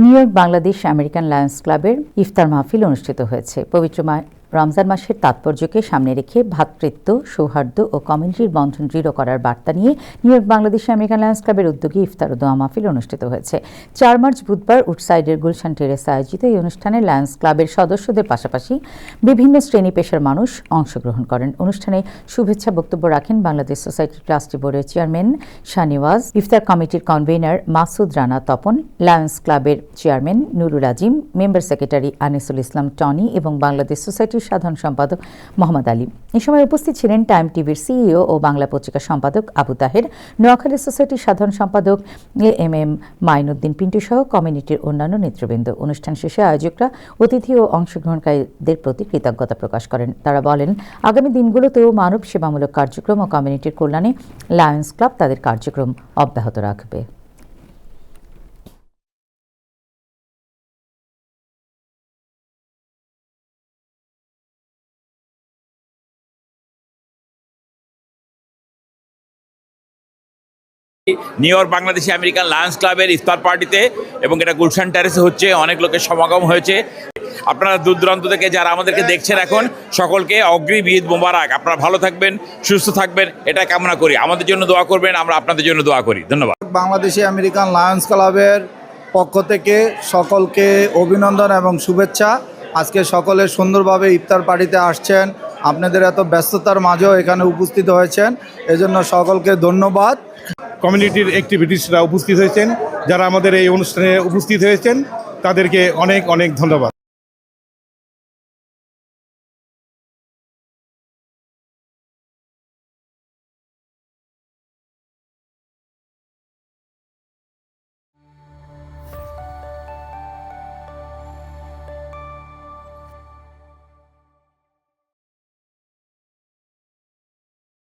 New York Bangladesh American Lions ক্লাবের ইফতার মাহফিল অনুষ্ঠিত হয়েছে। পবিত্র রমজান মাসের তাৎপর্যকে সামনে রেখে ভ্রাতৃত্ব, সৌহার্দ্য ও কমিউনিটির বন্ধন দৃঢ় করার বার্তা নিয়ে new York Bangladesh American Lions ক্লাবের উদ্যোগে ইফতার ও দোয়া মাহফিল অনুষ্ঠিত হয়েছে। 4 মার্চ বুধবার উডসাইডের গুলশান টেরেসে আয়োজিত এই অনুষ্ঠানে লায়ন্স ক্লাবের সদস্যদের পাশাপাশি বিভিন্ন শ্রেণী পেশার মানুষ অংশগ্রহণ করেন। অনুষ্ঠানে শুভেচ্ছা বক্তব্য রাখেন বাংলাদেশ সোসাইটি ট্রাস্টি বোর্ডের চেয়ারম্যান শাহনেওয়াজ, ইফতার কমিটির কনভেনর মাসুদ রানা তপন, লায়ন্স ক্লাবের চেয়ারম্যান নুরুল আজিম, মেম্বার সেক্রেটারি আনিসুল ইসলাম টনি এবং বাংলাদেশ সোসাইটির সাধারণ সম্পাদক মোহাম্মদ আলী। এ সময় উপস্থিত ছিলেন টাইম টিভির সিইও ও বাংলা পত্রিকা সম্পাদক আবু তাহের, নোয়াখালী সোসাইটির সাধারণ সম্পাদক এম মাইনুদ্দিন পিন্টু সহ কমিউনিটির অন্যান্য নেতৃবৃন্দ। অনুষ্ঠান শেষে আয়োজকরা অতিথি ও অংশগ্রহণকারীদের প্রতি কৃতজ্ঞতা প্রকাশ করেন। তারা বলেন, আগামী দিনগুলোতেও মানব সেবামূলক কার্যক্রম ও কমিউনিটির কল্যাণে লায়ন্স ক্লাব তাদের কার্যক্রম অব্যাহত রাখবে। New York Bangladeshi American Lions ক্লাবের ইফতার পার্টিতে, এবং এটা গুলশান টেরেসে হচ্ছে। অনেক লোকের সমাগম হয়েছে। আপনারা দূর দূরান্ত থেকে যারা আমাদেরকে দেখছেন এখন, সকলকে অগ্রিম ঈদ মোবারক। আপনারা ভালো থাকবেন, সুস্থ থাকবেন, এটা কামনা করি। আমাদের জন্য দোয়া করবেন, আমরা আপনাদের জন্য দোয়া করি। ধন্যবাদ। বাংলাদেশি আমেরিকান লায়ন্স ক্লাবের পক্ষ থেকে সকলকে অভিনন্দন এবং শুভেচ্ছা। আজকে সকলে সুন্দরভাবে ইফতার পার্টিতে আসছেন, আপনাদের এত ব্যস্ততার মাঝেও এখানে উপস্থিত হয়েছেন, এজন্য সকলকে ধন্যবাদ। কমিউনিটির অ্যাক্টিভিটিসরা উপস্থিত হয়েছেন, যারা আমাদের এই অনুষ্ঠানে উপস্থিত হয়েছেন তাদেরকে অনেক অনেক ধন্যবাদ।